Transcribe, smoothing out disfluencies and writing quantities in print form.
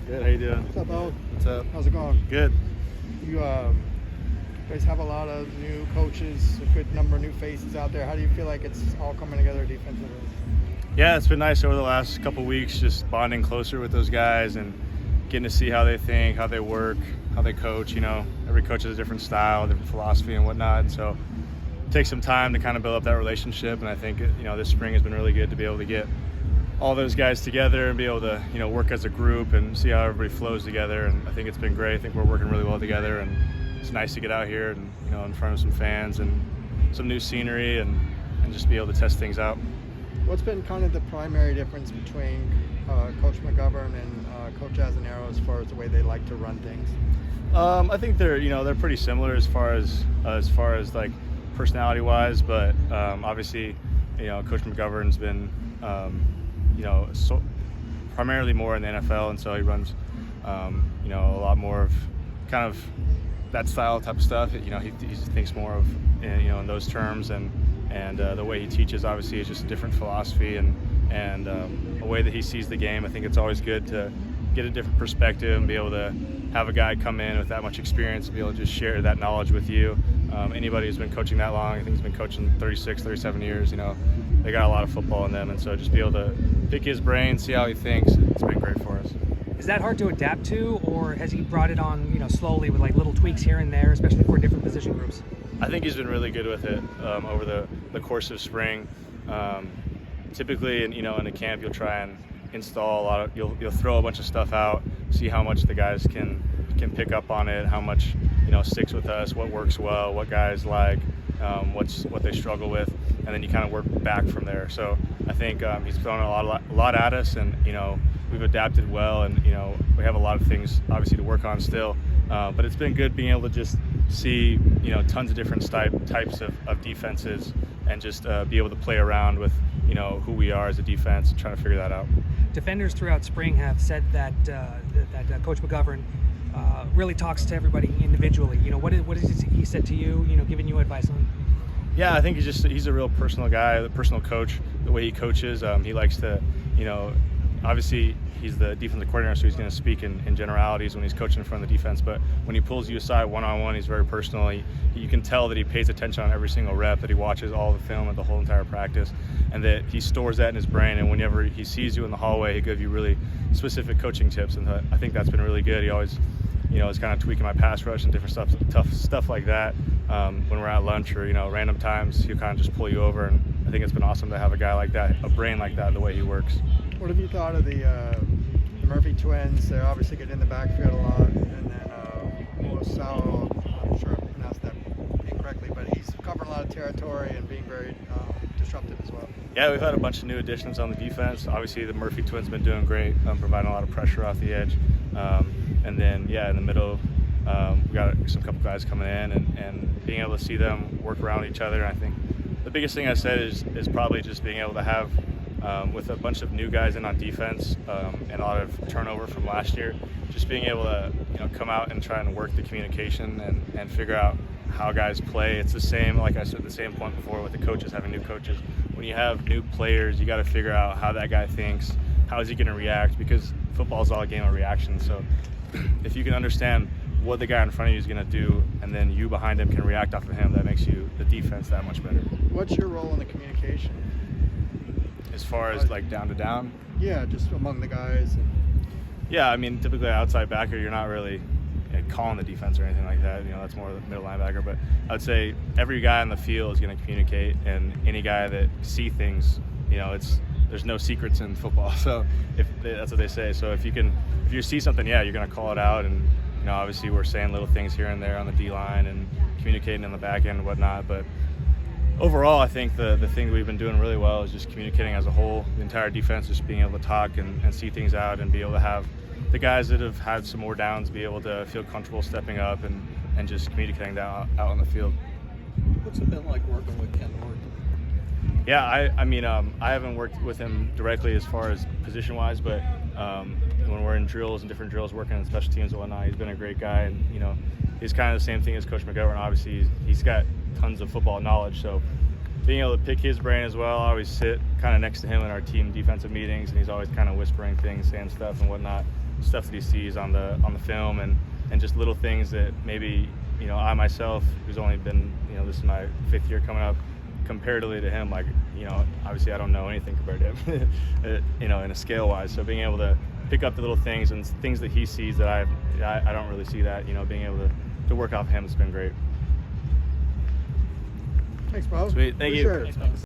Good. How you doing? What's up, Bo? What's up? How's it going? Good. You guys have a lot of new coaches, a good number of new faces out there. How do you feel like it's all coming together defensively? Yeah, it's been nice over the last couple weeks, just bonding closer with those guys and getting to see how they think, how they work, how they coach. You know, every coach has a different style, different philosophy and whatnot. And so it takes some time to kind of build up that relationship. And I think, this spring has been really good to be able to get all those guys together and be able to, work as a group and see how everybody flows together. And I think it's been great. I think we're working really well together, and it's nice to get out here and, in front of some fans and some new scenery and just be able to test things out. What's been kind of the primary difference between Coach McGovern and Coach Azahn as far as the way they like to run things? I think they're pretty similar as far as like personality wise, but obviously, Coach McGovern's been so primarily more in the NFL, and so he runs a lot more of kind of that style type of stuff. He thinks more of in those terms, and the way he teaches obviously is just a different philosophy and a way that he sees the game. I think it's always good to get a different perspective and be able to have a guy come in with that much experience and be able to just share that knowledge with you. Anybody who's been coaching that long, I think he's been coaching 36, 37 years, they got a lot of football in them, and so just be able to pick his brain, see how he thinks, it's been great for us. Is that hard to adapt to, or has he brought it on, slowly with like little tweaks here and there, especially for different position groups? I think he's been really good with it over the course of spring. Typically, in a camp, you'll try and install a lot of, you'll throw a bunch of stuff out, see how much the guys can pick up on it, how much sticks with us, what works well, what guys like, what they struggle with, and then you kind of work back from there. So I think he's thrown a lot at us, and we've adapted well, and we have a lot of things obviously to work on still, but it's been good being able to just see tons of different types of defenses and just be able to play around with who we are as a defense and trying to figure that out. Defenders throughout spring have said that Coach McGovern really talks to everybody individually. What is he said to you? Giving you advice on? Yeah, I think he's a real personal guy, a personal coach. The way he coaches, he likes to, obviously he's the defensive coordinator, so he's going to speak in generalities when he's coaching in front of the defense. But when he pulls you aside one-on-one, he's very personal. You can tell that he pays attention on every single rep, that he watches all the film of the whole entire practice, and that he stores that in his brain. And whenever he sees you in the hallway, he gives you really specific coaching tips. And I think that's been really good. He always, is kind of tweaking my pass rush and different stuff like that. When we're at lunch or random times, he'll kind of just pull you over. And I think it's been awesome to have a guy like that, a brain like that, the way he works. What have you thought of the Murphy twins? They obviously get in the backfield a lot, and then Sal, I'm sure I pronounced that incorrectly, but he's covering a lot of territory and being very disruptive as well. Yeah, we've had a bunch of new additions on the defense. Obviously, the Murphy twins have been doing great, providing a lot of pressure off the edge. And then, in the middle, we got some couple guys coming in and being able to see them work around each other. I think the biggest thing I said is probably just being able to have, with a bunch of new guys in on defense and a lot of turnover from last year, just being able to come out and try and work the communication and figure out how guys play. It's the same, like I said, the same point before with the coaches, having new coaches. When you have new players, you got to figure out how that guy thinks, how is he going to react, because football is all a game of reaction. So if you can understand what the guy in front of you is going to do, and then you behind him can react off of him, that makes you, the defense, that much better. What's your role in the communication? As far as like down to down? Yeah, just among the guys. Yeah, I mean, typically outside backer, you're not really calling the defense or anything like that. That's more the middle linebacker. But I would say every guy on the field is going to communicate, and any guy that see things, there's no secrets in football. So that's what they say. So if you see something, you're going to call it out. And obviously we're saying little things here and there on the D line and communicating in the back end and whatnot. But overall, I think the thing we've been doing really well is just communicating as a whole. The entire defense, just being able to talk and see things out and be able to have the guys that have had some more downs be able to feel comfortable stepping up and just communicating that out on the field. What's it been like working with Kennan? Yeah, I haven't worked with him directly as far as position-wise, but when we're in drills and different drills, working on special teams and whatnot, he's been a great guy, and he's kind of the same thing as Coach McGovern. Obviously, he's got tons of football knowledge, so being able to pick his brain as well. I always sit kind of next to him in our team defensive meetings, and he's always kind of whispering things, saying stuff and whatnot. stuff that he sees on the film, and just little things that maybe, you know, I myself, who's only been, you know, this is my 5th year coming up, comparatively to him, like, you know, obviously I don't know anything compared to him, you know, in a scale wise. So being able to pick up the little things and things that he sees that I don't really see, that, you know, being able to work off him has been great. Thanks, Bo. Sweet, thank you. Appreciate it.